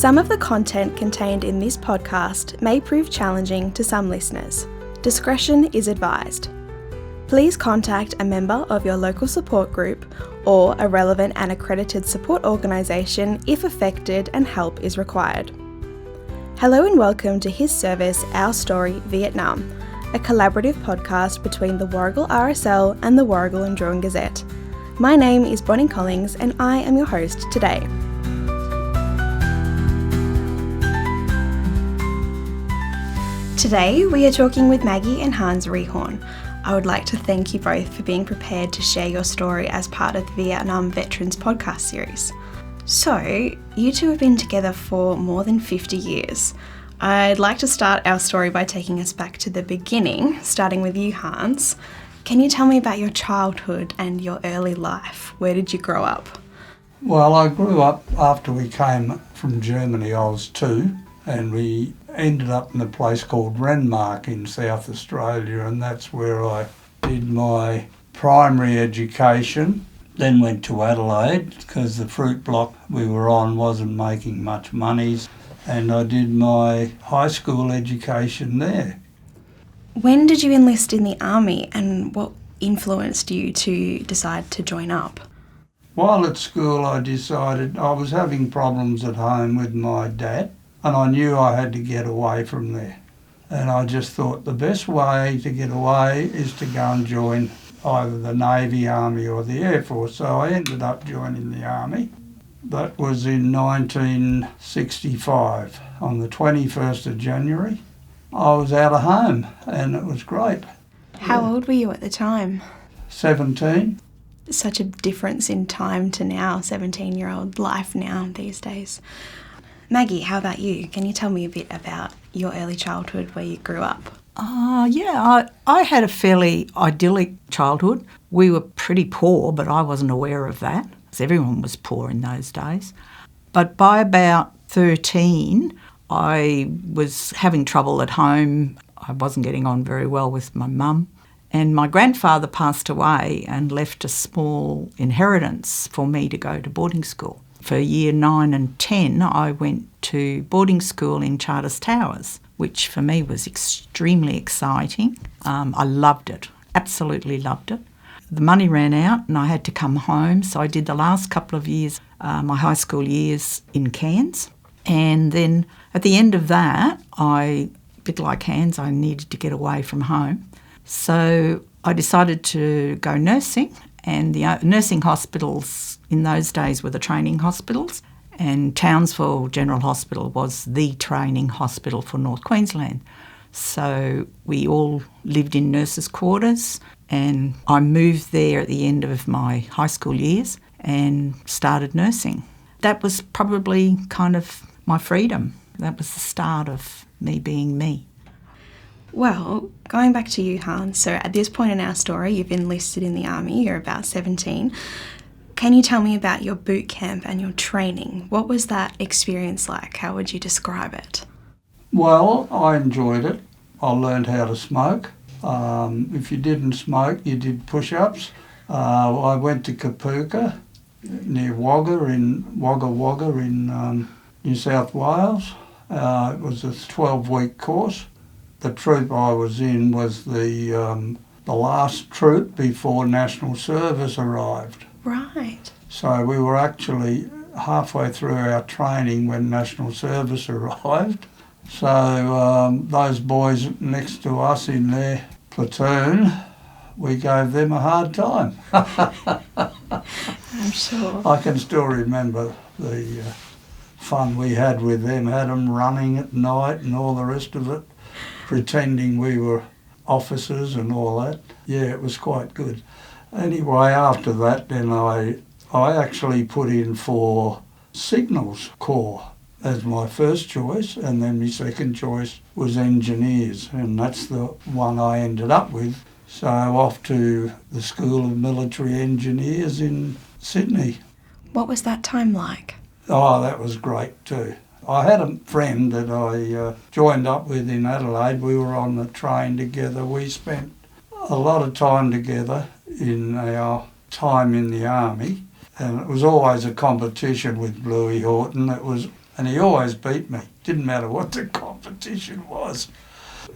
Some of the content contained in this podcast may prove challenging to some listeners. Discretion is advised. Please contact a member of your local support group or a relevant and accredited support organisation if affected and help is required. Hello and welcome to his service, Our Story Vietnam, a collaborative podcast between the Warragul RSL and the Warragul and Druin Gazette. My name is Bonnie Collings and I am your host today. Today we are talking with Maggie and Hans Rehorn. I would like to thank you both for being prepared to share your story as part of the Vietnam Veterans podcast series. So, you two have been together for more than 50 years. I'd like to start our story by taking us back to the beginning, starting with you, Hans. Can you tell me about your childhood and your early life? Where did you grow up? Well, I grew up after we came from Germany. I was 2, and we ended up in a place called Renmark in South Australia, and that's where I did my primary education. Then went to Adelaide because the fruit block we were on wasn't making much money, and I did my high school education there. When did you enlist in the army and what influenced you to decide to join up? While at school I decided I was having problems at home with my dad, and I knew I had to get away from there. And I just thought the best way to get away is to go and join either the Navy, Army or the Air Force. So I ended up joining the Army. That was in 1965. On the 21st of January, I was out of home and it was great. How old were you at the time? 17. Such a difference in time to now, 17-year-old life now these days. Maggie, how about you? Can you tell me a bit about your early childhood, where you grew up? I had a fairly idyllic childhood. We were pretty poor, but I wasn't aware of that, because everyone was poor in those days. But by about 13, I was having trouble at home. I wasn't getting on very well with my mum. And my grandfather passed away and left a small inheritance for me to go to boarding school. For year 9 and 10, I went to boarding school in Charters Towers, which for me was extremely exciting. I loved it, absolutely loved it. The money ran out and I had to come home, so I did the last couple of years, my high school years in Cairns. And then at the end of that, a bit like Hans, I needed to get away from home. So I decided to go nursing, and the nursing hospitals in those days were the training hospitals, and Townsville General Hospital was the training hospital for North Queensland. So we all lived in nurses' quarters, and I moved there at the end of my high school years and started nursing. That was probably kind of my freedom. That was the start of me being me. Well, going back to you, Hans, so at this point in our story, you've enlisted in the army, you're about 17. Can you tell me about your boot camp and your training? What was that experience like? How would you describe it? Well, I enjoyed it. I learned how to smoke. If you didn't smoke, you did push-ups. I went to Kapooka near Wagga in New South Wales. It was a 12-week course. The troop I was in was the last troop before National Service arrived. Right. So we were actually halfway through our training when National Service arrived. So those boys next to us in their platoon, we gave them a hard time. I'm sure. I can still remember the fun we had with them, had them running at night and all the rest of it, pretending we were officers and all that. Yeah, it was quite good. Anyway, after that, then I actually put in for Signals Corps as my first choice, and then my second choice was engineers, and that's the one I ended up with. So off to the School of Military Engineers in Sydney. What was that time like? Oh, that was great too. I had a friend that I joined up with in Adelaide. We were on the train together. We spent a lot of time together in our time in the army, and it was always a competition with Bluey Horton. It was And he always beat me. Didn't matter what the competition was.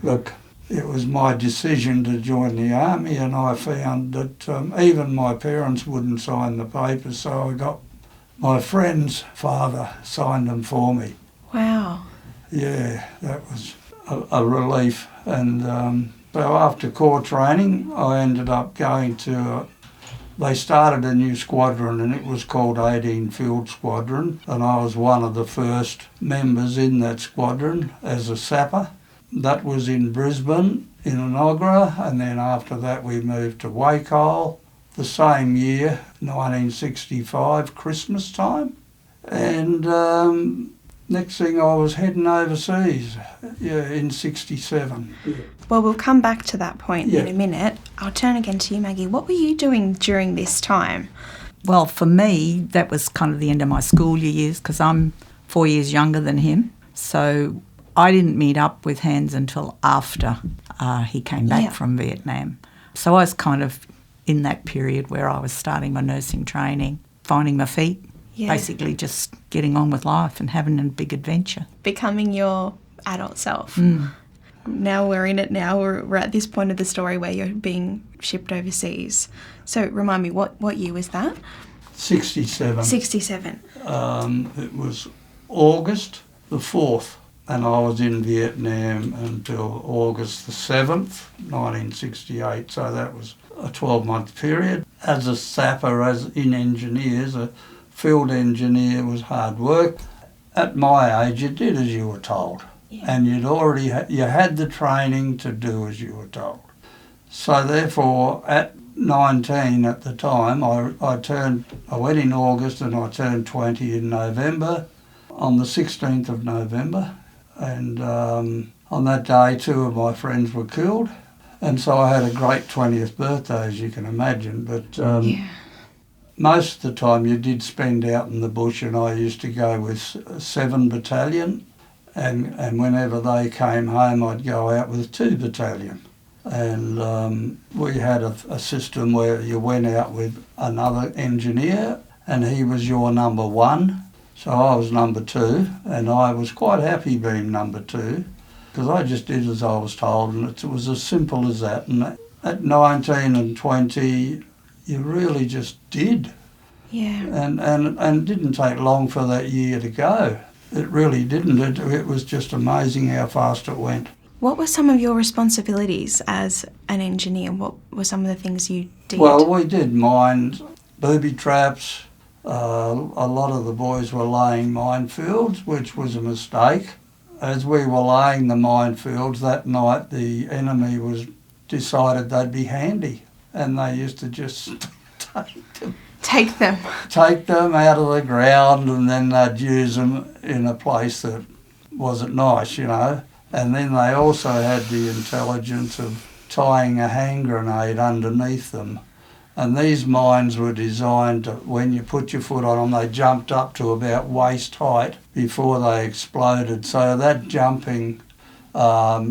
Look, it was my decision to join the army, and I found that even my parents wouldn't sign the papers, so I got my friend's father signed them for me. Wow. Yeah, that was a relief. And so after corps training, I ended up going to, they started a new squadron, and it was called 18 Field Squadron, and I was one of the first members in that squadron as a sapper. That was in Brisbane, in Enoggera, and then after that we moved to Wacoal the same year, 1965, Christmas time. And next thing I was heading overseas, in 67. Well, we'll come back to that point Yeah. in a minute. I'll turn again to you, Maggie. What were you doing during this time? Well, for me, that was kind of the end of my school years because I'm 4 years younger than him. So I didn't meet up with Hans until after he came back from Vietnam. So I was kind of in that period where I was starting my nursing training, finding my feet, basically just getting on with life and having a big adventure. Becoming your adult self. Now we're in it now. We're at this point of the story where you're being shipped overseas. So remind me, what year was that? 67. 67. It was August the 4th, and I was in Vietnam until August the 7th, 1968, so that was a 12-month period. As a sapper, as in engineers, a field engineer was hard work. At my age, you did as you were told, and you'd already you had the training to do as you were told. So therefore, at 19 at the time, I went in August and I turned 20 in November, on the 16th of November, and on that day 2 of my friends were killed, and so I had a great 20th birthday, as you can imagine, but most of the time you did spend out in the bush, and I used to go with 7 Battalion, and whenever they came home I'd go out with 2 Battalion. And we had a system where you went out with another engineer and he was your number 1. So I was number 2, and I was quite happy being number 2 because I just did as I was told, and it was as simple as that. And at 19 and 20, you really just did. Yeah. And it didn't take long for that year to go. It really didn't. It was just amazing how fast it went. What were some of your responsibilities as an engineer? What were some of the things you did? Well, we did mines, booby traps. A lot of the boys were laying minefields, which was a mistake. As we were laying the minefields that night, the enemy decided they'd be handy, and they used to just take them out of the ground, and then they'd use them in a place that wasn't nice, you know. And then they also had the intelligence of tying a hand grenade underneath them. And these mines were designed to, when you put your foot on them, they jumped up to about waist height before they exploded. So that jumping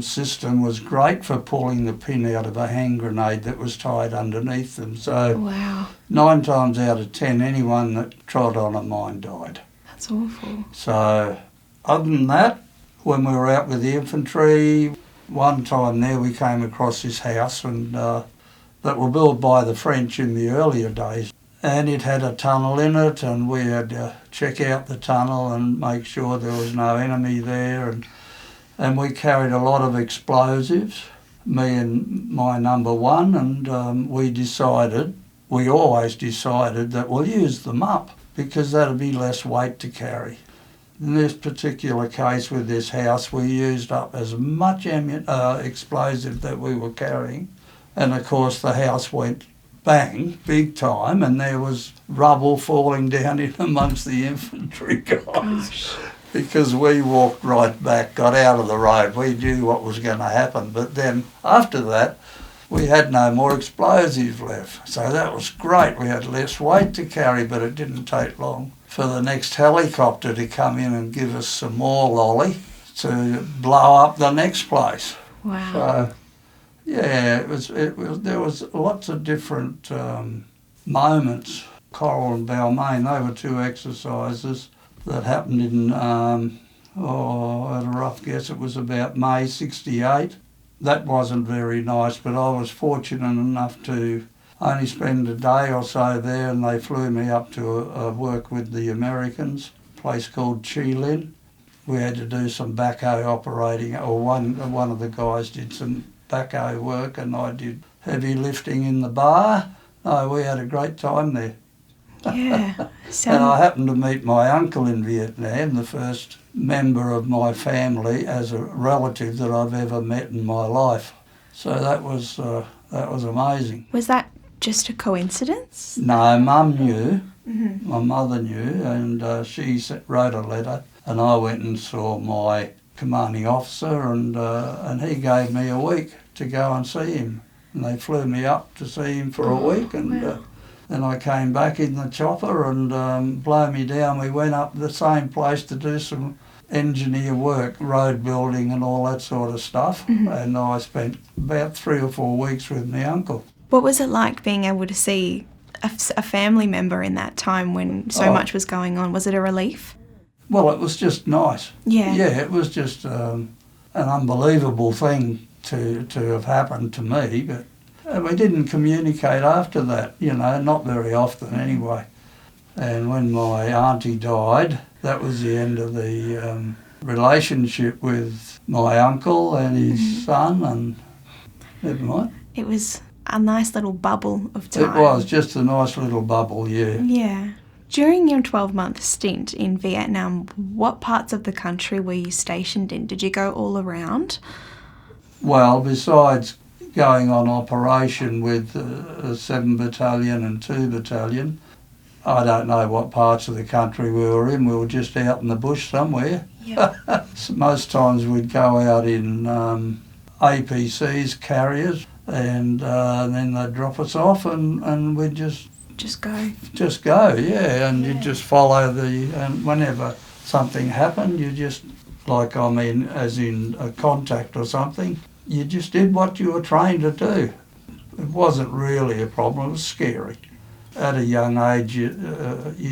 system was great for pulling the pin out of a hand grenade that was tied underneath them. So wow. 9 times out of 10, anyone that trod on a mine died. That's awful. So other than that, when we were out with the infantry, one time there we came across this house and that were built by the French in the earlier days. And it had a tunnel in it, and we had to check out the tunnel and make sure there was no enemy there. And we carried a lot of explosives, me and my number 1, and we always decided that we'll use them up because that'll be less weight to carry. In this particular case with this house, we used up as much explosive that we were carrying. And of course the house went bang, big time, and there was rubble falling down in amongst the infantry guys. Gosh. Because we walked right back, got out of the road. We knew what was going to happen. But then after that, we had no more explosives left. So that was great. We had less weight to carry, but it didn't take long for the next helicopter to come in and give us some more lolly to blow up the next place. Wow. So, yeah, there was lots of different moments. Coral and Balmain, they were 2 exercises that happened in, at a rough guess, it was about May 68. That wasn't very nice, but I was fortunate enough to only spend a day or so there, and they flew me up to work with the Americans, a place called Chilin. We had to do some backhoe operating, or one of the guys did some backhoe work, and I did heavy lifting in the bar. No, we had a great time there. Yeah. And I happened to meet my uncle in Vietnam, the first member of my family as a relative that I've ever met in my life. So that was amazing. Was that just a coincidence? No, Mum knew, my mother knew, and she wrote a letter, and I went and saw my commanding officer, and he gave me a week to go and see him. And they flew me up to see him for a week, and wow. then I came back in the chopper, and blow me down, we went up the same place to do some engineer work, road building and all that sort of stuff, and I spent about 3 or 4 weeks with my uncle. What was it like being able to see a family member in that time when so much was going on? Was it a relief? Well, it was just nice. Yeah. Yeah, it was just an unbelievable thing to have happened to me, but we didn't communicate after that, not very often anyway. And when my auntie died, that was the end of the relationship with my uncle and his son, and never mind. It was a nice little bubble of time. It was just a nice little bubble, yeah. Yeah. During your 12-month stint in Vietnam, what parts of the country were you stationed in? Did you go all around? Well, besides going on operation with 7 Battalion and 2 Battalion, I don't know what parts of the country we were in. We were just out in the bush somewhere. Yeah. Most times we'd go out in APCs, carriers, and then they'd drop us off, and we'd just go. Just go, yeah, and you'd just follow and whenever something happened, you just, as in a contact or something, you just did what you were trained to do. It wasn't really a problem, it was scary. At a young age, you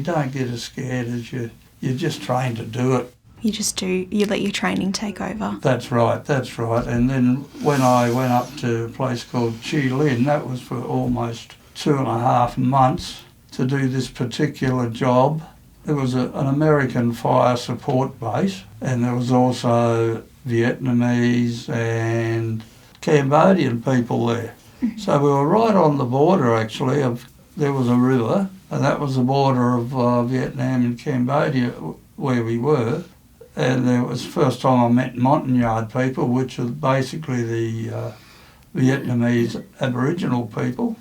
don't get as scared as you're just trained to do it. You just do, you let your training take over. That's right. And then when I went up to a place called Chi Lin, that was for almost 2.5 months to do this particular job. It was an American fire support base, and there was also Vietnamese and Cambodian people there. So we were right on the border, actually. There was a river, and that was the border of Vietnam and Cambodia where we were. And it was the first time I met Montagnard people, which are basically the Vietnamese Aboriginal people.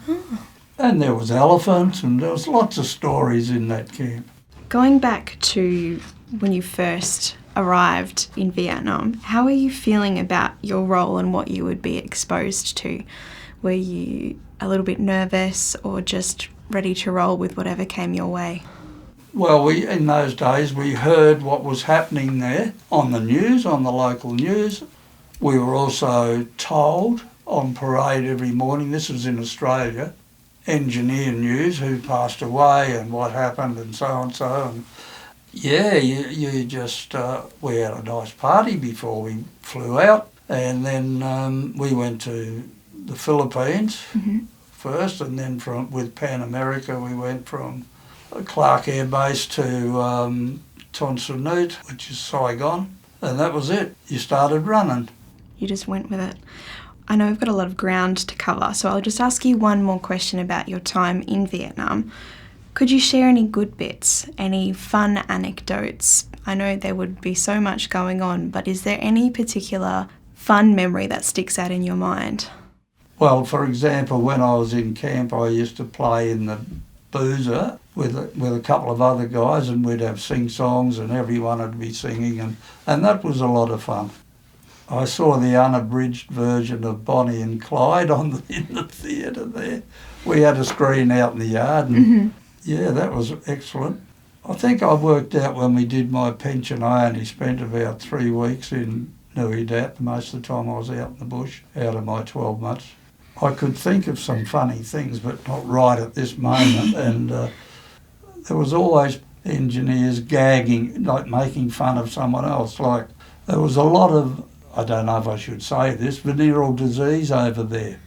And there was elephants, and there was lots of stories in that camp. Going back to when you first arrived in Vietnam, how are you feeling about your role and what you would be exposed to? Were you a little bit nervous or just ready to roll with whatever came your way? Well, in those days we heard what was happening there on the news, on the local news. We were also told on parade every morning, this was in Australia, engineer news, who passed away and what happened and so on and so on. Yeah, you just, we had a nice party before we flew out, and then we went to the Philippines first, and then with Pan America we went from Clark Air Base to Ton Sunut, which is Saigon, and that was it. You started running. You just went with it. I know we've got a lot of ground to cover, so I'll just ask you one more question about your time in Vietnam. Could you share any good bits, any fun anecdotes? I know there would be so much going on, but is there any particular fun memory that sticks out in your mind? Well, for example, when I was in camp, I used to play in the boozer with a couple of other guys, and we'd have sing-songs and everyone would be singing, and that was a lot of fun. I saw the unabridged version of Bonnie and Clyde in the theatre there. We had a screen out in the yard, and yeah, that was excellent. I think I worked out when we did my pension, I only spent about 3 weeks in Nui Dat. Most of the time I was out in the bush, out of my 12 months. I could think of some funny things, but not right at this moment. And there was always engineers gagging, like making fun of someone else. Like there was a lot of, I don't know if I should say this, venereal disease over there.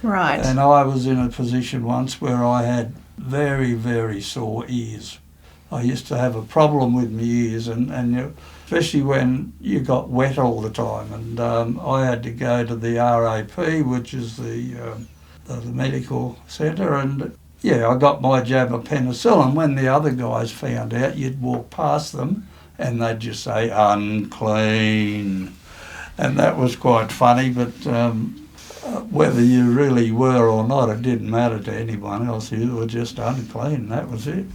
Right. And I was in a position once where I had very, very sore ears. I used to have a problem with my ears, and especially when you got wet all the time. And I had to go to the RAP, which is the medical centre, and I got my jab of penicillin. When the other guys found out, you'd walk past them and they'd just say, unclean. And that was quite funny, but whether you really were or not, it didn't matter to anyone else. You were just unclean, that was it.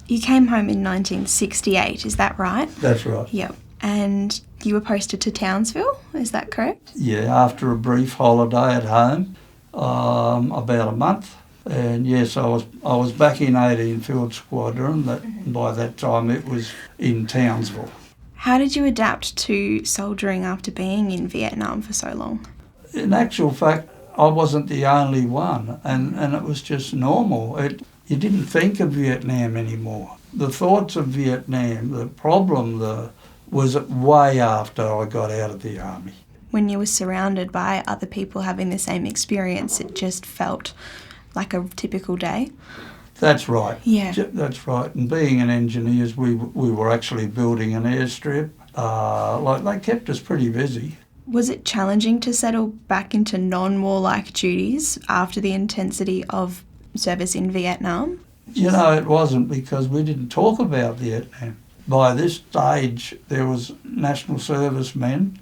You came home in 1968, is that right? That's right. Yep. And you were posted to Townsville, is that correct? Yeah, after a brief holiday at home, about a month. And yes, I was back in 18 Field Squadron. By that time it was in Townsville. How did you adapt to soldiering after being in Vietnam for so long? In actual fact, I wasn't the only one, and it was just normal. You didn't think of Vietnam anymore. The thoughts of Vietnam, the problem was way after I got out of the army. When you were surrounded by other people having the same experience, it just felt like a typical day? That's right. Yeah. That's right. And being an engineer, we were actually building an airstrip. They kept us pretty busy. Was it challenging to settle back into non-warlike duties after the intensity of service in Vietnam? It wasn't, because we didn't talk about Vietnam. By this stage, there was national servicemen.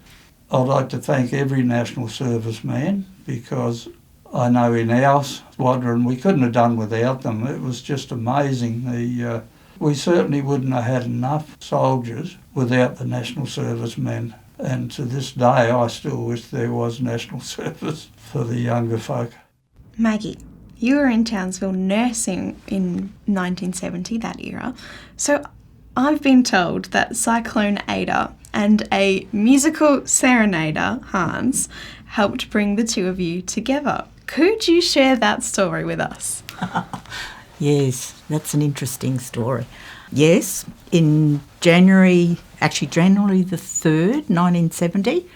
I'd like to thank every national serviceman, because I know in our squadron we couldn't have done without them. It was just amazing. We certainly wouldn't have had enough soldiers without the national servicemen. And to this day, I still wish there was national service for the younger folk. Maggie, you were in Townsville nursing in 1970, that era. So I've been told that Cyclone Ada and a musical serenader, Hans, helped bring the two of you together. Could you share that story with us? Yes, that's an interesting story. Yes, in January the 3rd, 1970,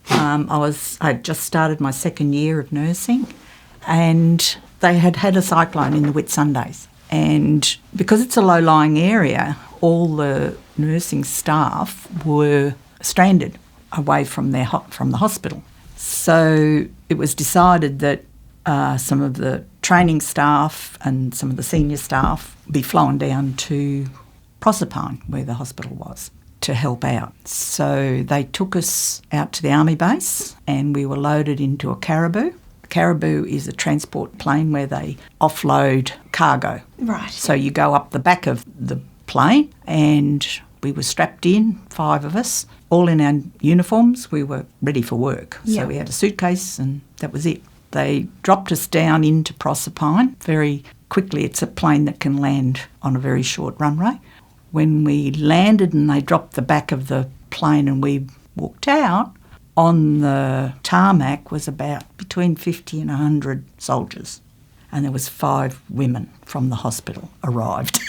I had just started my second year of nursing, and they had a cyclone in the Whitsundays. And because it's a low-lying area, all the nursing staff were stranded away from the hospital. So it was decided that some of the training staff and some of the senior staff be flown down to Proserpine, where the hospital was, to help out. So they took us out to the army base, and we were loaded into a Caribou. A Caribou is a transport plane where they offload cargo. Right. So you go up the back of the plane, and we were strapped in, 5 of us, all in our uniforms. We were ready for work. Yeah. So we had a suitcase, and that was it. They dropped us down into Proserpine very quickly. It's a plane that can land on a very short runway. When we landed and they dropped the back of the plane and we walked out, on the tarmac was about between 50 and 100 soldiers. And there was 5 women from the hospital arrived.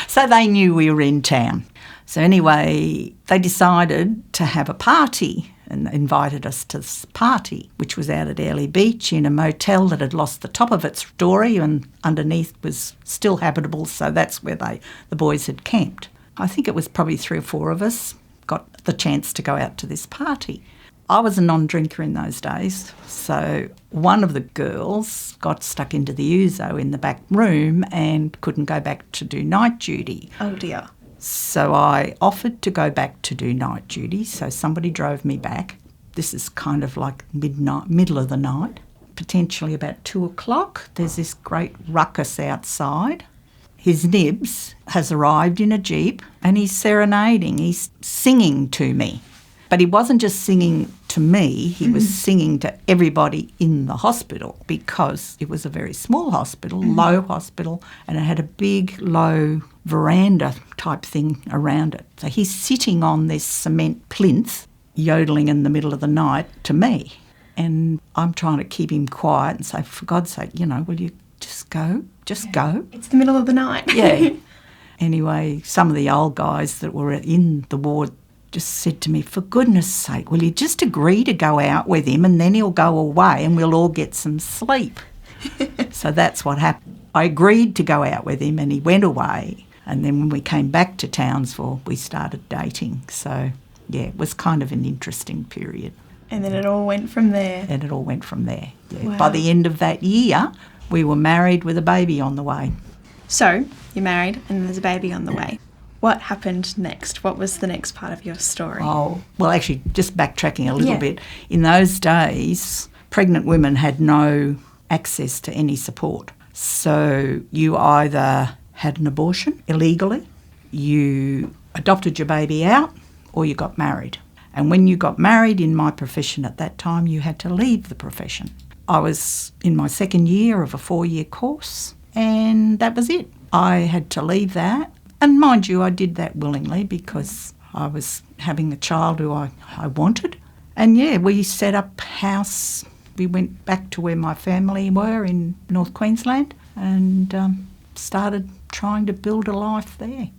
So they knew we were in town. So anyway, they decided to have a party and invited us to this party, which was out at Airlie Beach in a motel that had lost the top of its story and underneath was still habitable, so that's where the boys had camped. I think it was probably 3 or 4 of us got the chance to go out to this party. I was a non-drinker in those days, so one of the girls got stuck into the ouzo in the back room and couldn't go back to do night duty. Oh dear. So I offered to go back to do night duty, so somebody drove me back. This is kind of like midnight, middle of the night, potentially about 2 o'clock. There's this great ruckus outside. His nibs has arrived in a Jeep and he's serenading, he's singing to me. But he wasn't just singing to me, he was singing to everybody in the hospital, because it was a very small hospital, low hospital, and it had a big, low veranda type thing around it. So he's sitting on this cement plinth, yodeling in the middle of the night to me. And I'm trying to keep him quiet and say, for God's sake, will you just go? Just go. It's the middle of the night. Yeah. Anyway, some of the old guys that were in the ward just said to me, for goodness sake, will you just agree to go out with him and then he'll go away and we'll all get some sleep? So that's what happened. I agreed to go out with him and he went away. And then when we came back to Townsville, we started dating. So, yeah, it was kind of an interesting period. And then it all went from there. And it all went from there, yeah. Wow. By the end of that year, we were married with a baby on the way. So, you're married and there's a baby on the way. What happened next? What was the next part of your story? Oh, well, actually, just backtracking a little bit. In those days, pregnant women had no access to any support. So you either had an abortion illegally, you adopted your baby out, or you got married. And when you got married in my profession at that time, you had to leave the profession. I was in my second year of a 4-year course, and that was it. I had to leave that. And mind you, I did that willingly because I was having a child who I wanted. And yeah, we set up house. We went back to where my family were in North Queensland and started trying to build a life there.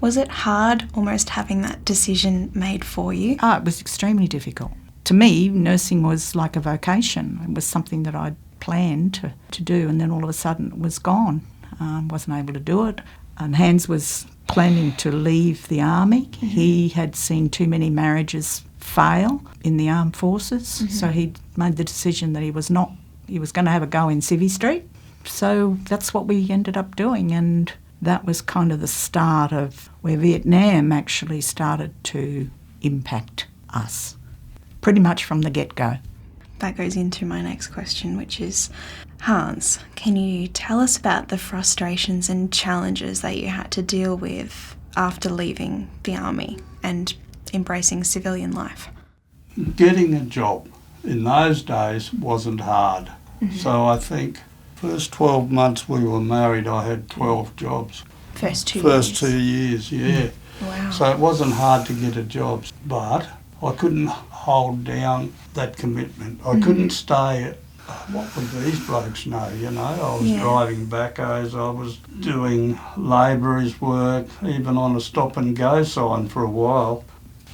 Was it hard almost having that decision made for you? Oh, it was extremely difficult. To me, nursing was like a vocation. It was something that I'd planned to do, and then all of a sudden it was gone. Wasn't able to do it. Hans was planning to leave the army. Mm-hmm. He had seen too many marriages fail in the armed forces, so he made the decision that he was going to have a go in Civvy Street. So that's what we ended up doing, and that was kind of the start of where Vietnam actually started to impact us, pretty much from the get-go. That goes into my next question, which is, Hans, can you tell us about the frustrations and challenges that you had to deal with after leaving the army and embracing civilian life? Getting a job in those days wasn't hard. Mm-hmm. So I think first 12 months we were married, I had 12 jobs. First 2 years, yeah. Wow. So it wasn't hard to get a job, but I couldn't hold down that commitment. I couldn't stay. What would these blokes know, you know? I was driving backhoes, I was doing labourers' work, even on a stop-and-go sign for a while.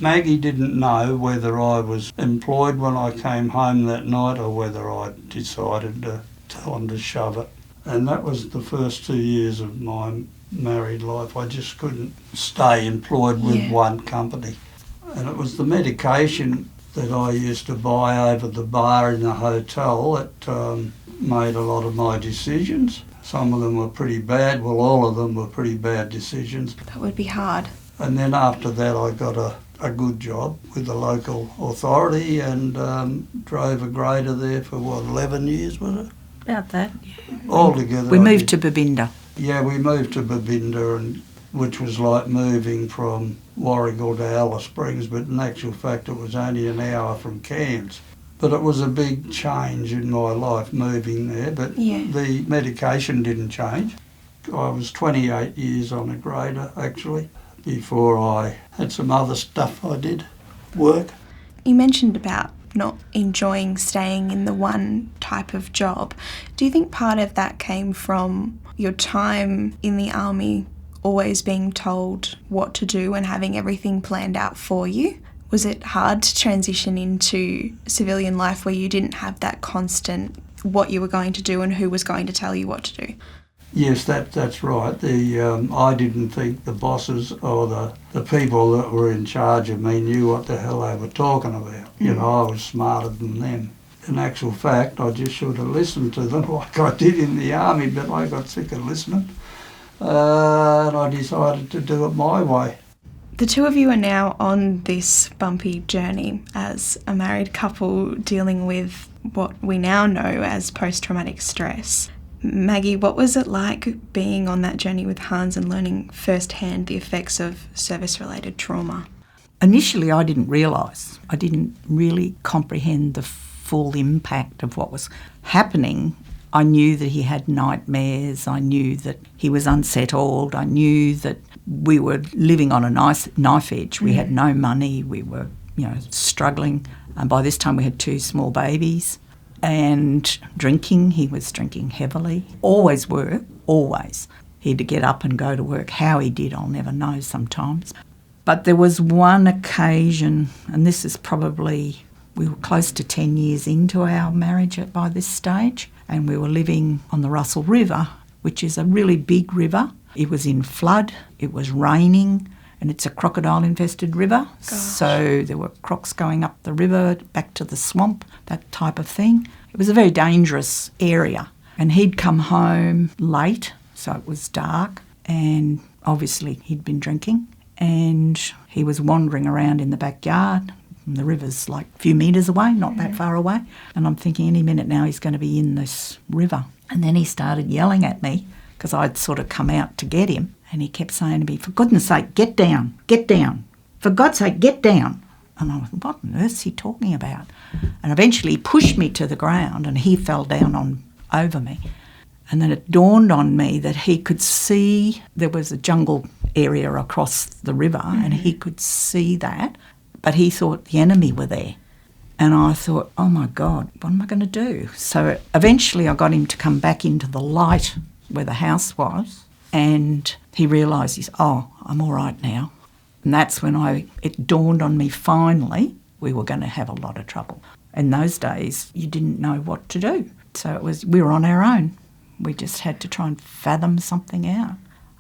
Maggie didn't know whether I was employed when I came home that night or whether I decided to tell them to shove it. And that was the first 2 years of my married life. I just couldn't stay employed with one company. And it was the medication that I used to buy over the bar in the hotel that made a lot of my decisions. Some of them were pretty bad. Well, all of them were pretty bad decisions. That would be hard. And then after that I got a good job with the local authority and drove a grader there for, 11 years, was it? About that, yeah. Altogether. We moved to Babinda. Yeah, we moved to Babinda, which was like moving from Warragul to Alice Springs, but in actual fact it was only an hour from Cairns. But it was a big change in my life moving there, but the medication didn't change. I was 28 years on a grader, actually, before I had some other stuff I did, work. You mentioned about not enjoying staying in the one type of job. Do you think part of that came from your time in the army always being told what to do and having everything planned out for you? Was it hard to transition into civilian life where you didn't have that constant what you were going to do and who was going to tell you what to do? Yes, that's right. I didn't think the bosses or the people that were in charge of me knew what the hell they were talking about. You know, I was smarter than them. In actual fact, I just should have listened to them like I did in the army, but I got sick of listening. And I decided to do it my way. The two of you are now on this bumpy journey as a married couple dealing with what we now know as post-traumatic stress. Maggie, what was it like being on that journey with Hans and learning firsthand the effects of service-related trauma? Initially, I didn't realise. I didn't really comprehend the full impact of what was happening. I knew that he had nightmares. I knew that he was unsettled. I knew that we were living on a knife edge. We had no money. We were, struggling. And by this time, we had 2 small babies. And drinking, he was drinking heavily. Always were, always. He had to get up and go to work. How he did, I'll never know sometimes. But there was one occasion, and this is probably, we were close to 10 years into our marriage by this stage, and we were living on the Russell River, which is a really big river. It was in flood, it was raining, and it's a crocodile-infested river. Gosh. So there were crocs going up the river, back to the swamp, that type of thing. It was a very dangerous area. And he'd come home late, so it was dark, and obviously he'd been drinking. And he was wandering around in the backyard. The river's like a few metres away, not that far away. And I'm thinking any minute now he's going to be in this river. And then he started yelling at me because I'd sort of come out to get him. And he kept saying to me, for goodness sake, get down, get down. For God's sake, get down. And I was, what on earth is he talking about? And eventually he pushed me to the ground and he fell down over me. And then it dawned on me that he could see there was a jungle area across the river and he could see that, but he thought the enemy were there. And I thought, oh my God, what am I going to do? So eventually I got him to come back into the light where the house was, and he realised, oh, I'm all right now. And that's when it dawned on me finally we were going to have a lot of trouble. In those days, you didn't know what to do. So we were on our own. We just had to try and fathom something out.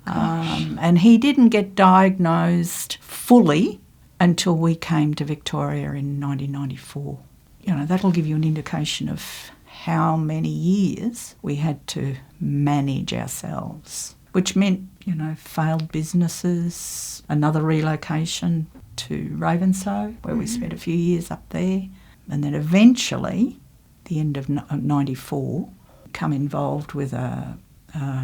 And he didn't get diagnosed fully until we came to Victoria in 1994. You know, that'll give you an indication of how many years we had to manage ourselves, which meant, you know, failed businesses, another relocation to Ravenshoe, where we spent a few years up there, and then eventually, the end of 94, become involved with a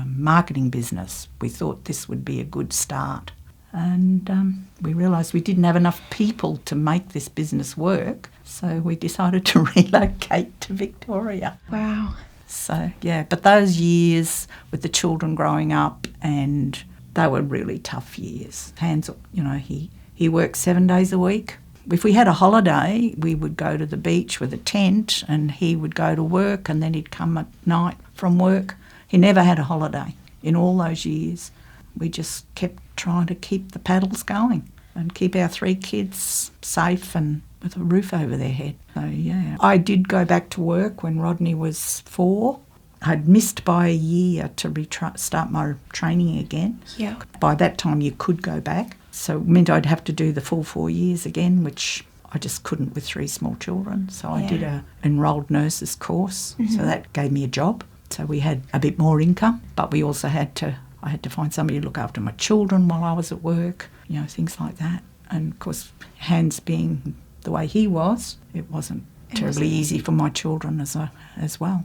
marketing business. We thought this would be a good start. And we realised we didn't have enough people to make this business work, so we decided to relocate to Victoria. Wow. So, yeah, but those years with the children growing up, and they were really tough years. Hans, you know, he worked 7 days a week. If we had a holiday, we would go to the beach with a tent and he would go to work and then he'd come at night from work. He never had a holiday in all those years. We just kept trying to keep the paddles going and keep our 3 kids safe and with a roof over their head. So, yeah. I did go back to work when Rodney was 4. I'd missed by a year to start my training again. Yeah. By that time you could go back. So it meant I'd have to do the full 4 years again, which I just couldn't with 3 small children. So I did a enrolled nurses course. So that gave me a job. So we had a bit more income, but we also I had to find somebody to look after my children while I was at work, you know, things like that. And of course, Hans being the way he was, it wasn't terribly easy for my children as well.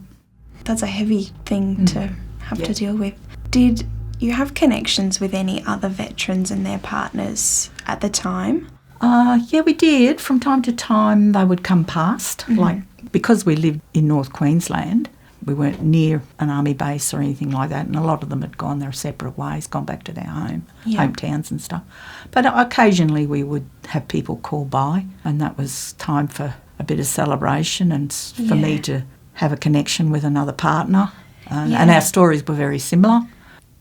That's a heavy thing to have to deal with. Did you have connections with any other veterans and their partners at the time? Yeah, we did. From time to time, they would come past. Like, because we lived in North Queensland, we weren't near an army base or anything like that, and a lot of them had gone their separate ways, gone back to their hometowns and stuff. But occasionally we would have people call by, and that was time for a bit of celebration and for me to have a connection with another partner. And our stories were very similar.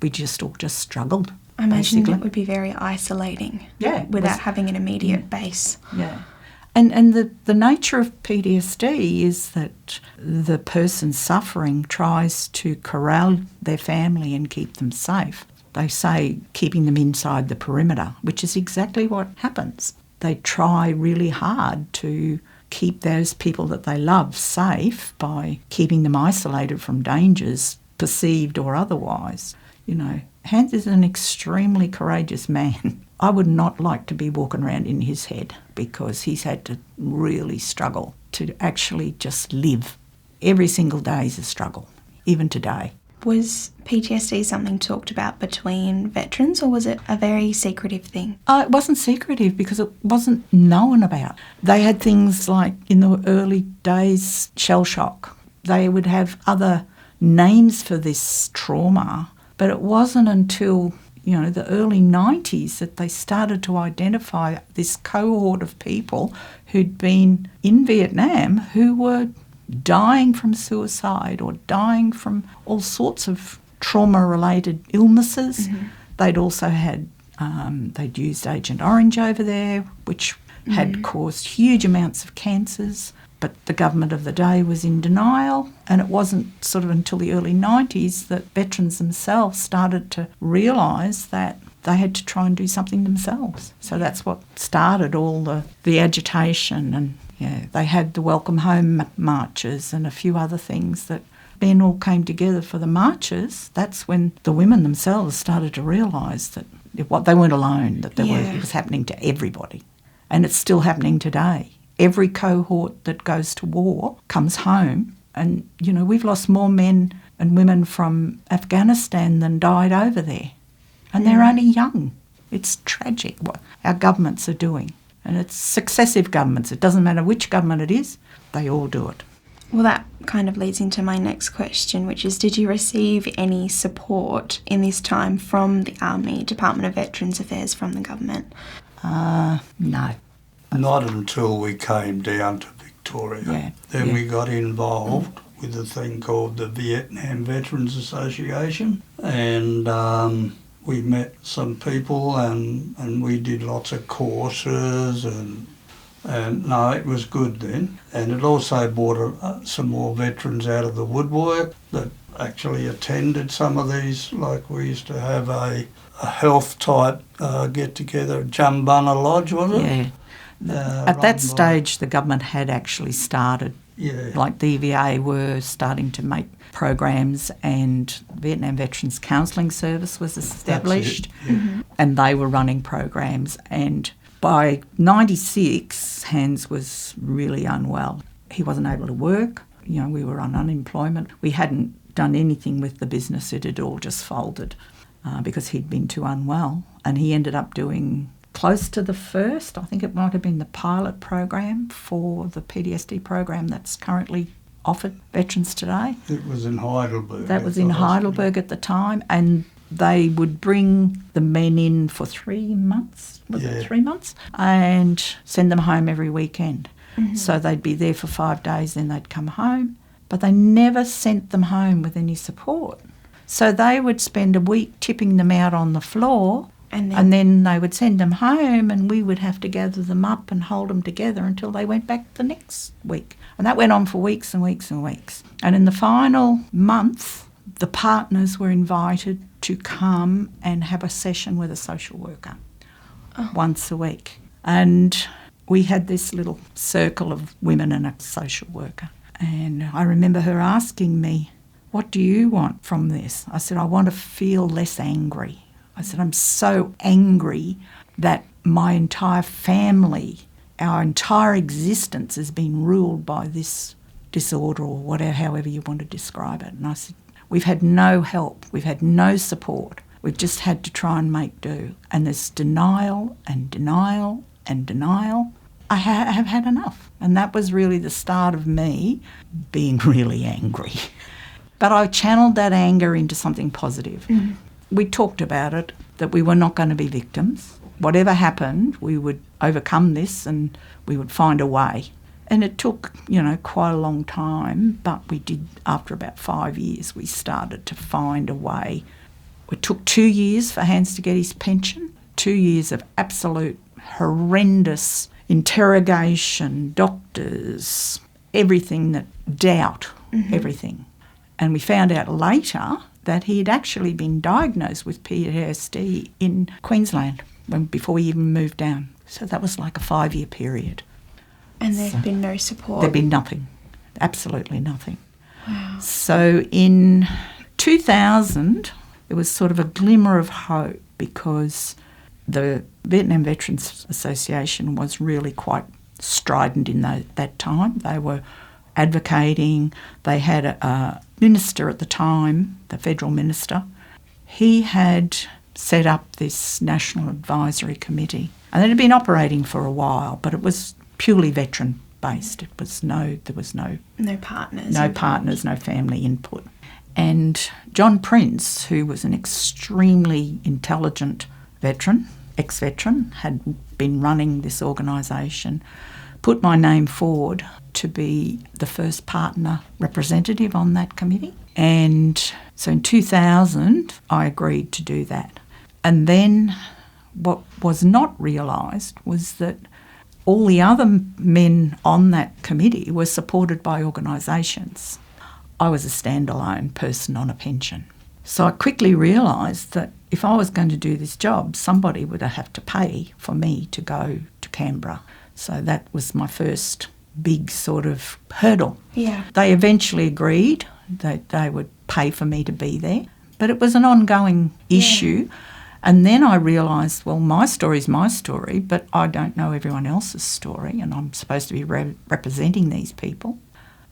We just all just struggled. I imagine basically. it would be very isolating. Yeah. Without having an immediate base. Yeah. And the nature of PTSD is that the person suffering tries to corral their family and keep them safe. They say keeping them inside the perimeter, which is exactly what happens. They try really hard to keep those people that they love safe by keeping them isolated from dangers, perceived or otherwise. You know, Hans is an extremely courageous man. I would not like to be walking around in his head because he's had to really struggle to actually just live. Every single day is a struggle, even today. Was PTSD something talked about between veterans, or was it a very secretive thing? It wasn't secretive because it wasn't known about. They had things like, in the early days, shell shock. They would have other names for this trauma, but it wasn't until, you know, the early 90s that they started to identify this cohort of people who'd been in Vietnam who were dying from suicide or dying from all sorts of trauma-related illnesses. They'd also had, they'd used Agent Orange over there, which had caused huge amounts of cancers. But the government of the day was in denial, and it wasn't sort of until the early 90s that veterans themselves started to realise that they had to try and do something themselves. So that's what started all the agitation, and they had the Welcome Home marches and a few other things that then all came together for the marches. That's when the women themselves started to realise that they weren't alone, that it was happening to everybody. And it's still happening today. Every cohort that goes to war comes home, and, we've lost more men and women from Afghanistan than died over there. And they're only young. It's tragic what our governments are doing. And it's successive governments. It doesn't matter which government it is, they all do it. Well, that kind of leads into my next question, which is, did you receive any support in this time from the Army, Department of Veterans Affairs, from the government? No. Not until we came down to Victoria. Yeah. Then we got involved with a thing called the Vietnam Veterans Association, and we met some people and we did lots of courses and no, it was good then. And it also brought some more veterans out of the woodwork that actually attended some of these. Like we used to have a health type get-together, Jumbunna Lodge, was it? Yeah. At that stage, the government had actually started, like the EVA were starting to make programs, and Vietnam Veterans Counselling Service was established, and they were running programs. And by 96, Hans was really unwell. He wasn't able to work. We were on unemployment. We hadn't done anything with the business. It had all just folded because he'd been too unwell. And he ended up doing close to the first, I think it might have been the pilot program for the PTSD program that's currently offered veterans today. It was in Heidelberg. That was in Heidelberg at the time, and they would bring the men in for 3 months, was it 3 months, and send them home every weekend. So they'd be there for 5 days, then they'd come home, but they never sent them home with any support. So they would spend a week tipping them out on the floor, and then they would send them home, and we would have to gather them up and hold them together until they went back the next week. And that went on for weeks and weeks and weeks. And in the final month, the partners were invited to come and have a session with a social worker once a week. And we had this little circle of women and a social worker. And I remember her asking me, "What do you want from this?" I said, "I want to feel less angry." I said, "I'm so angry that my entire family, our entire existence has been ruled by this disorder," or whatever, however you want to describe it. And I said, "We've had no help. We've had no support. We've just had to try and make do. And there's denial and denial and denial. I have had enough." And that was really the start of me being really angry. But I channeled that anger into something positive. We talked about it, that we were not going to be victims. Whatever happened, we would overcome this and we would find a way. And it took, quite a long time, but we did, after about 5 years, we started to find a way. It took 2 years for Hans to get his pension, 2 years of absolute horrendous interrogation, doctors, everything doubt, everything. And we found out later that he had actually been diagnosed with PTSD in Queensland before he even moved down. So that was like a 5-year period. And there'd been no support? There'd been nothing, absolutely nothing. Wow. So in 2000, it was sort of a glimmer of hope, because the Vietnam Veterans Association was really quite strident in that time. They were advocating. They had a minister at the time, the federal minister. He had set up this National Advisory Committee, and it had been operating for a while, but it was purely veteran based. There was no partners, no family input. And John Prince, who was an extremely intelligent veteran, ex-veteran, had been running this organisation, put my name forward to be the first partner representative on that committee. And so in 2000, I agreed to do that. And then what was not realised was that all the other men on that committee were supported by organisations. I was a standalone person on a pension. So I quickly realised that if I was going to do this job, somebody would have to pay for me to go to Canberra. So that was my first big sort of hurdle. Yeah. They eventually agreed that they would pay for me to be there, but it was an ongoing issue. And then I realised, well, my story is my story, but I don't know everyone else's story, and I'm supposed to be representing these people.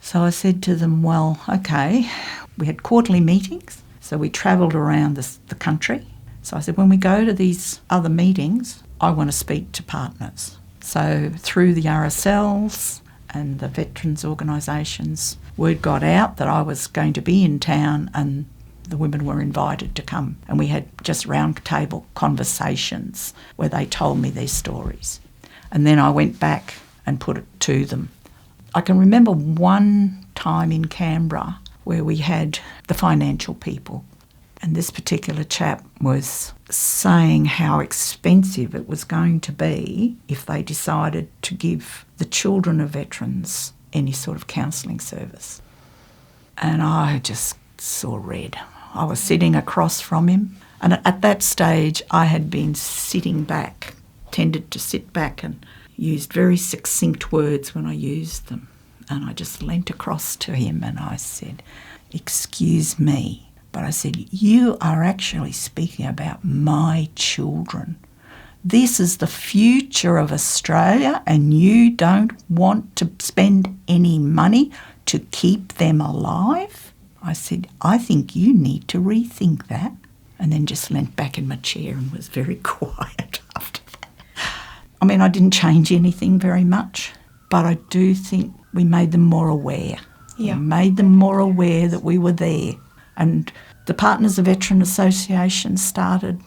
So I said to them, well, okay, we had quarterly meetings, so we travelled around the country. So I said, when we go to these other meetings, I want to speak to partners. So through the RSLs and the veterans organisations, word got out that I was going to be in town, and the women were invited to come, and we had just round table conversations where they told me their stories. And then I went back and put it to them. I can remember one time in Canberra where we had the financial people, and this particular chap was saying how expensive it was going to be if they decided to give the children of veterans any sort of counselling service. And I just saw red. I was sitting across from him, and at that stage I had been sitting back, tended to sit back and used very succinct words when I used them. And I just leant across to him and I said, "Excuse me," but I said, "You are actually speaking about my children. This is the future of Australia, and you don't want to spend any money to keep them alive?" I said, "I think you need to rethink that." And then just leant back in my chair and was very quiet after that. I mean, I didn't change anything very much, but I do think we made them more aware. Yeah. We made them more aware that we were there. And the Partners of Veteran Association started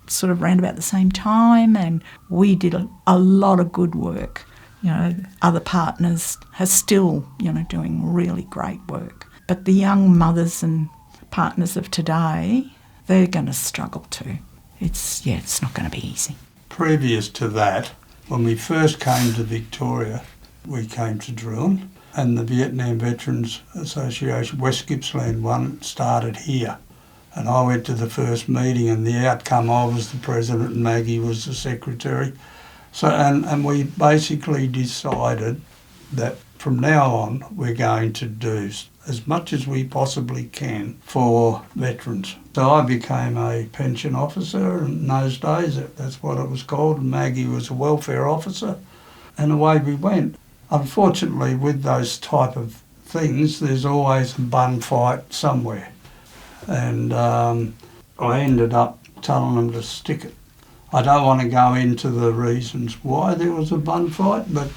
sort of around about the same time, and we did a lot of good work. You know, other partners are still, doing really great work. But the young mothers and partners of today, they're going to struggle too. It's not going to be easy. Previous to that, when we first came to Victoria, we came to Drouin, and the Vietnam Veterans Association, West Gippsland one, started here. And I went to the first meeting, and the outcome, I was the president and Maggie was the secretary. So, and we basically decided that from now on we're going to do as much as we possibly can for veterans. So I became a pension officer, and in those days that's what it was called, and Maggie was a welfare officer, and away we went. Unfortunately, with those type of things, there's always a bun fight somewhere. And I ended up telling them to stick it. I don't want to go into the reasons why there was a bun fight, but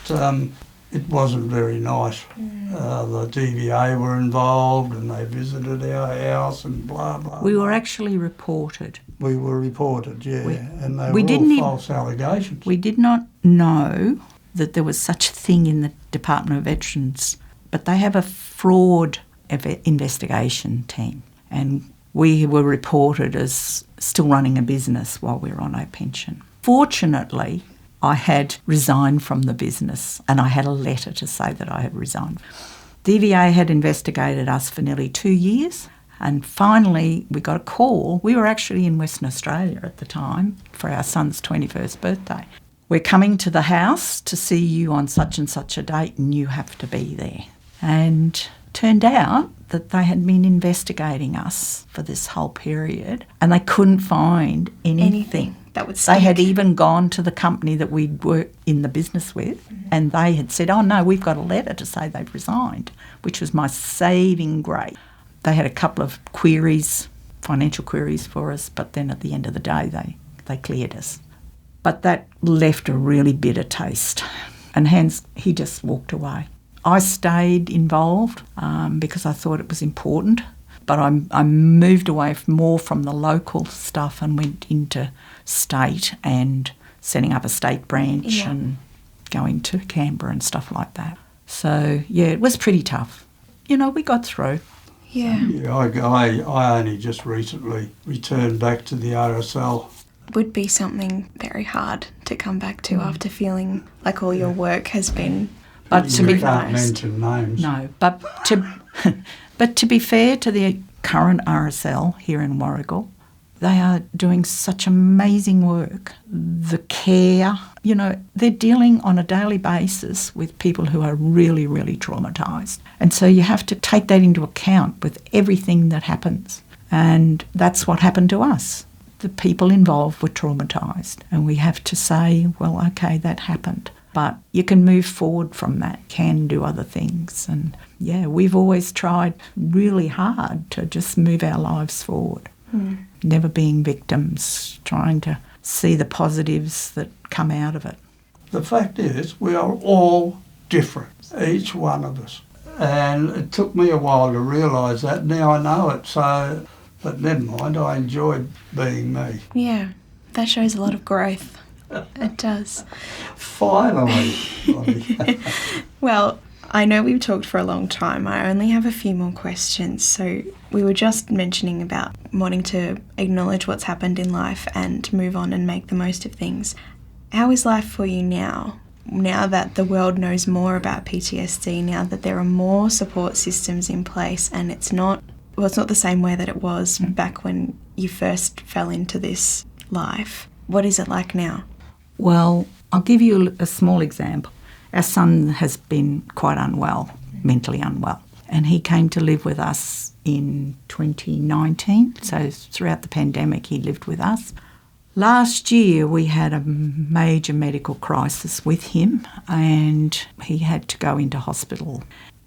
it wasn't very nice. The DVA were involved, and they visited our house and blah, blah, We blah. were actually reported. We were reported, yeah, and they we were didn't all false allegations. We did not know that there was such a thing in the Department of Veterans, but they have a fraud investigation team, and we were reported as still running a business while we were on our pension. Fortunately, I had resigned from the business, and I had a letter to say that I had resigned. DVA had investigated us for nearly 2 years, and finally we got a call. We were actually in Western Australia at the time for our son's 21st birthday. "We're coming to the house to see you on such and such a date, and you have to be there." And turned out that they had been investigating us for this whole period, and they couldn't find anything. That would They had stink. even gone to the company that we'd worked in the business with, and they had said, "Oh no, we've got a letter to say they've resigned," which was my saving grace. They had a couple of queries, financial queries for us, but then at the end of the day they cleared us. But that left a really bitter taste, and Hans, he just walked away. I stayed involved because I thought it was important, but I moved away more from the local stuff and went into state and setting up a state branch and going to Canberra and stuff like that. So, yeah, it was pretty tough. We got through. Yeah. Yeah, I only just recently returned back to the RSL. Would be something very hard to come back to after feeling like all your work has been But to You be can't mention names. No, but to be fair to the current RSL here in Warragul, they are doing such amazing work. The care, they're dealing on a daily basis with people who are really, really traumatised. And so you have to take that into account with everything that happens. And that's what happened to us. The people involved were traumatised. And we have to say, well, okay, that happened. But you can move forward from that, can do other things. And, yeah, we've always tried really hard to just move our lives forward. Never being victims, trying to see the positives that come out of it. The fact is, we are all different, each one of us. And it took me a while to realise that. Now I know it, so, but never mind, I enjoyed being me. Yeah, that shows a lot of growth. It does. Finally. Well, I know we've talked for a long time. I only have a few more questions. So we were just mentioning about wanting to acknowledge what's happened in life and move on and make the most of things. How is life for you now? Now that the world knows more about PTSD, now that there are more support systems in place and it's not the same way that it was back when you first fell into this life. What is it like now? Well, I'll give you a small example. Our son has been quite unwell, mentally unwell, and he came to live with us in 2019. So throughout the pandemic, he lived with us. Last year, we had a major medical crisis with him, and he had to go into hospital.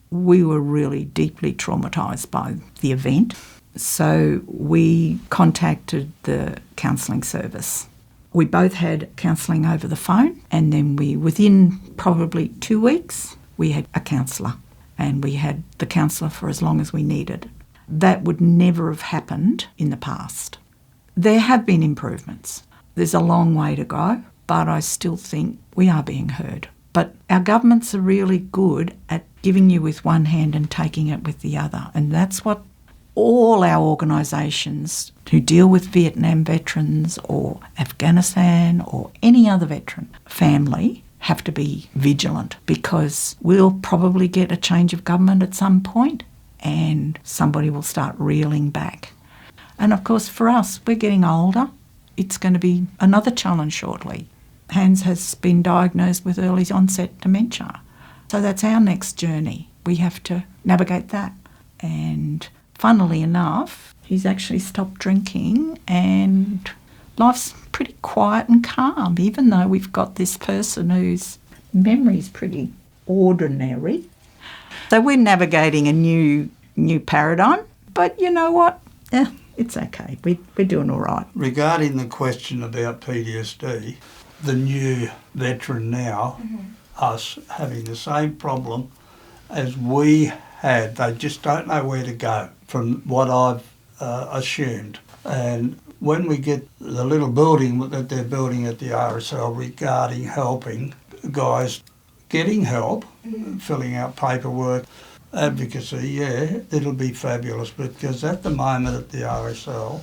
We were really deeply traumatised by the event, so we contacted the counselling service. We both had counselling over the phone, and then within probably 2 weeks, we had a counsellor, and we had the counsellor for as long as we needed. That would never have happened in the past. There have been improvements. There's a long way to go, but I still think we are being heard. But our governments are really good at giving you with one hand and taking it with the other, and that's what all our organisations who deal with Vietnam veterans or Afghanistan or any other veteran family have to be vigilant, because we'll probably get a change of government at some point and somebody will start reeling back. And of course for us, we're getting older. It's going to be another challenge shortly. Hans has been diagnosed with early onset dementia. So that's our next journey. We have to navigate that. And funnily enough, he's actually stopped drinking and life's pretty quiet and calm, even though we've got this person whose memory's pretty ordinary. So we're navigating a new paradigm, but you know what? It's okay. We're doing all right. Regarding the question about PTSD, the new veteran now, us having the same problem as we had, they just don't know where to go, from what I've assumed. And when we get the little building that they're building at the RSL regarding helping guys getting help, filling out paperwork, advocacy, yeah, it'll be fabulous, because at the moment at the RSL,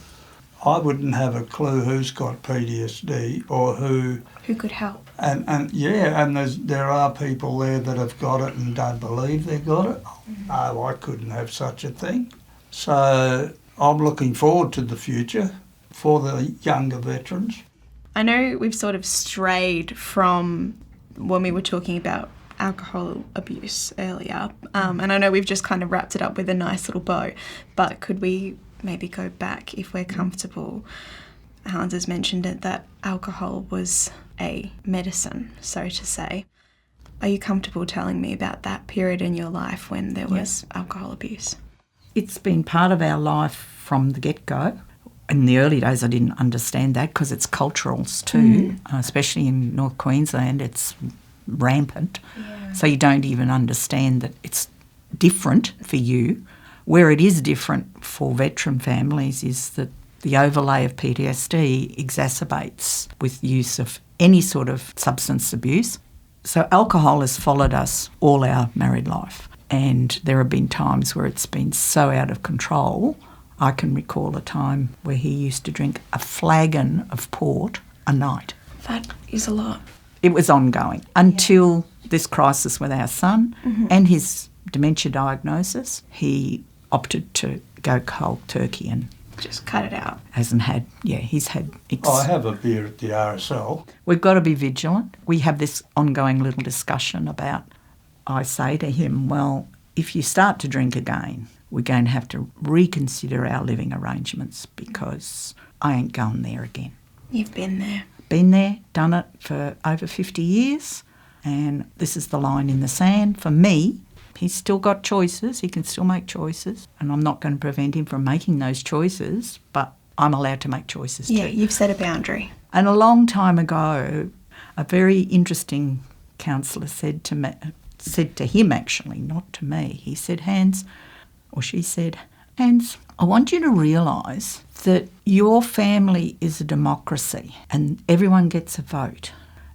I wouldn't have a clue who's got PTSD or who could help. And there are people there that have got it and don't believe they've got it. No, I couldn't have such a thing. So I'm looking forward to the future for the younger veterans. I know we've sort of strayed from when we were talking about alcohol abuse earlier, and I know we've just kind of wrapped it up with a nice little bow, but could we maybe go back if we're comfortable? Hans has mentioned it, that alcohol was a medicine, so to say. Are you comfortable telling me about that period in your life when there was alcohol abuse? It's been part of our life from the get-go. In the early days, I didn't understand that because it's culturals too, especially in North Queensland. It's rampant. Yeah. So you don't even understand that it's different for you. Where it is different for veteran families is that the overlay of PTSD exacerbates with use of any sort of substance abuse. So alcohol has followed us all our married life, and there have been times where it's been so out of control. I can recall a time where he used to drink a flagon of port a night. That is a lot. It was ongoing until this crisis with our son and his dementia diagnosis. He opted to go cold turkey and just cut it out. Hasn't had, he's had... I have a beer at the RSL. We've got to be vigilant. We have this ongoing little discussion about, I say to him, well, if you start to drink again, we're going to have to reconsider our living arrangements because I ain't going there again. You've been there. Been there, done it for over 50 years, and this is the line in the sand. For me, he's still got choices. He can still make choices, and I'm not going to prevent him from making those choices, but I'm allowed to make choices too. Yeah, you've set a boundary. And a long time ago, a very interesting counsellor said to him, actually, not to me, he said, she said, Hans, I want you to realise that your family is a democracy and everyone gets a vote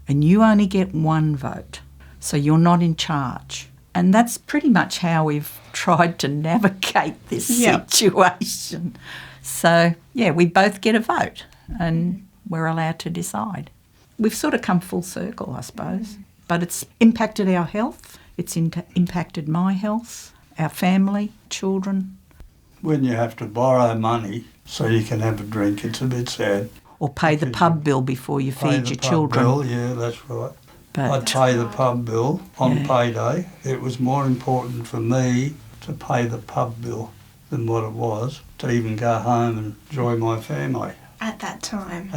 and you only get one vote, so you're not in charge. And that's pretty much how we've tried to navigate this situation. So, we both get a vote and we're allowed to decide. We've sort of come full circle, I suppose, but it's impacted our health, it's impacted my health, our family, children. When you have to borrow money so you can have a drink, it's a bit sad. Or pay the pub bill before you feed your children. Bill, yeah, that's right. I'd pay the pub bill on payday. It was more important for me to pay the pub bill than what it was to even go home and enjoy my family. At that time.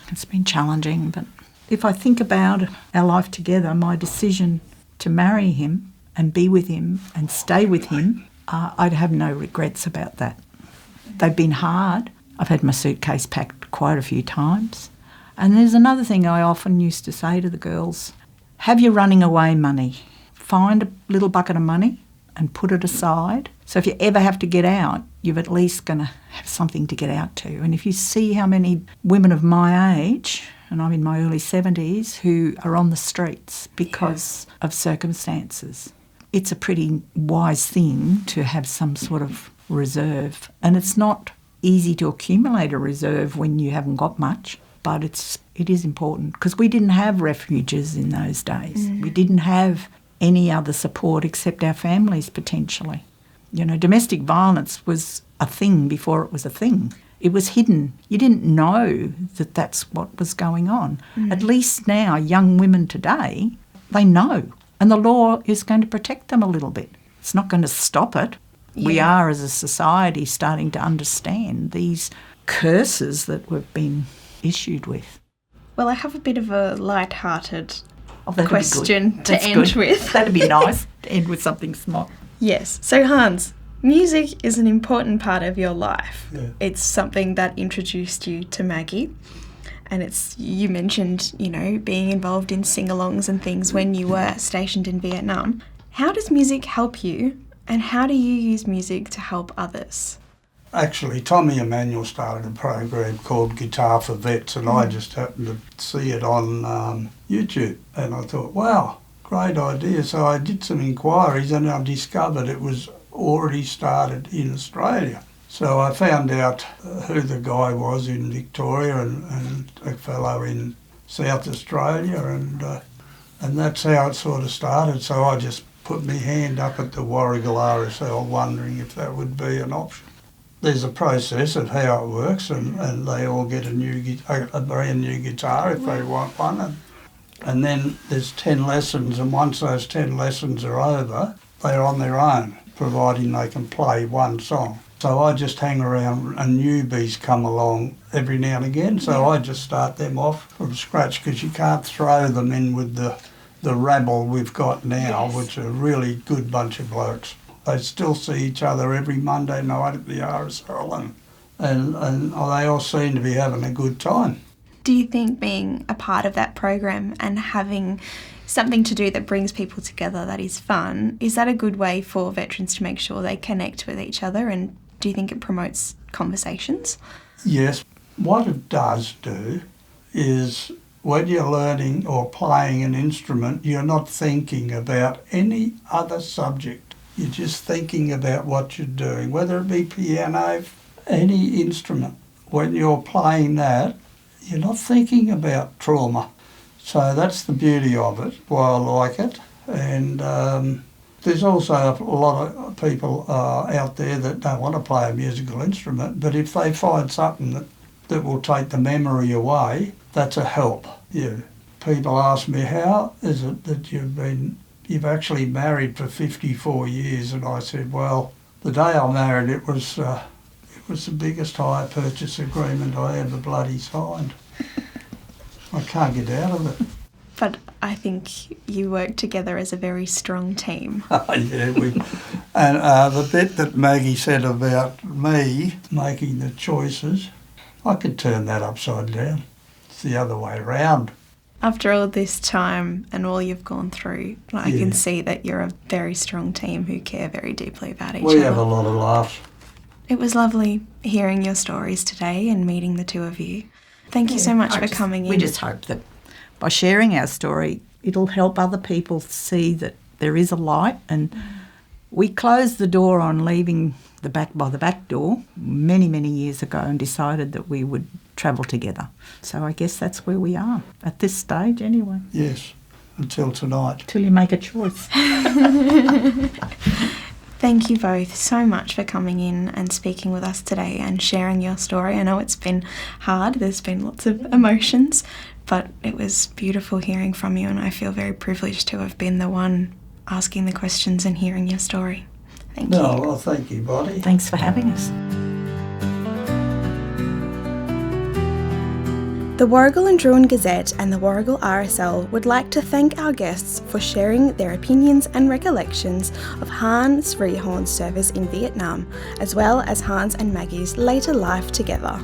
It's been challenging, but if I think about our life together, my decision to marry him and be with him and stay with him, I'd have no regrets about that. They've been hard. I've had my suitcase packed quite a few times. And there's another thing I often used to say to the girls, have your running away money. Find a little bucket of money and put it aside. So if you ever have to get out, you're at least going to have something to get out to. And if you see how many women of my age, and I'm in my early 70s, who are on the streets because of circumstances, it's a pretty wise thing to have some sort of reserve. And it's not easy to accumulate a reserve when you haven't got much, but it is important because we didn't have refuges in those days. We didn't have any other support except our families potentially. Domestic violence was a thing before it was a thing. It was hidden. You didn't know that that's what was going on. At least now, young women today, they know. And the law is going to protect them a little bit. It's not going to stop it. Yeah. We are, as a society, starting to understand these curses that we've been issued with. Well, I have a bit of a light-hearted that'd question to end with. That'd be nice, to end with something small. Yes. So, Hans, music is an important part of your life. Yeah. It's something that introduced you to Maggie. And you mentioned, being involved in sing-alongs and things when you were stationed in Vietnam. How does music help you, and how do you use music to help others? Actually, Tommy Emmanuel started a program called Guitar for Vets, and I just happened to see it on YouTube. And I thought, wow, great idea. So I did some inquiries and I discovered it was already started in Australia. So I found out who the guy was in Victoria and a fellow in South Australia, and that's how it sort of started. So I just put my hand up at the Warrigal RSL wondering if that would be an option. There's a process of how it works, and they all get a brand new guitar if they want one. And then there's 10 lessons, and once those 10 lessons are over, they're on their own, providing they can play one song. So I just hang around and newbies come along every now and again, so I just start them off from scratch because you can't throw them in with the rabble we've got now, which are a really good bunch of blokes. They still see each other every Monday night at the RSL and they all seem to be having a good time. Do you think being a part of that program and having something to do that brings people together that is fun, is that a good way for veterans to make sure they connect with each other, and do you think it promotes conversations? Yes. What it does do is when you're learning or playing an instrument, you're not thinking about any other subject. You're just thinking about what you're doing, whether it be piano, any instrument. When you're playing that, you're not thinking about trauma. So that's the beauty of it, why I like it. And there's also a lot of people out there that don't want to play a musical instrument, but if they find something that will take the memory away, that's a help. Yeah. People ask me, how is it that you've actually married for 54 years? And I said, well, the day I married, it was the biggest hire purchase agreement I ever bloody signed. I can't get out of it. But I think you work together as a very strong team. Yeah, and the bit that Maggie said about me making the choices, I could turn that upside down. It's the other way around. After all this time and all you've gone through, I can see that you're a very strong team who care very deeply about each other. We have a lot of laughs. It was lovely hearing your stories today and meeting the two of you. Thank you so much for coming in. We just hope that by sharing our story, it'll help other people see that there is a light. And we closed the door on leaving by the back door many, many years ago and decided that we would travel together. So I guess that's where we are, at this stage anyway. Yes, until tonight. Till you make a choice. Thank you both so much for coming in and speaking with us today and sharing your story. I know it's been hard, there's been lots of emotions, but it was beautiful hearing from you, and I feel very privileged to have been the one asking the questions and hearing your story. Thank you. No, well, thank you, Bonnie. Thanks for having us. The Warragul and Druin Gazette and the Warragul RSL would like to thank our guests for sharing their opinions and recollections of Hans Rehorn's service in Vietnam, as well as Hans and Maggie's later life together.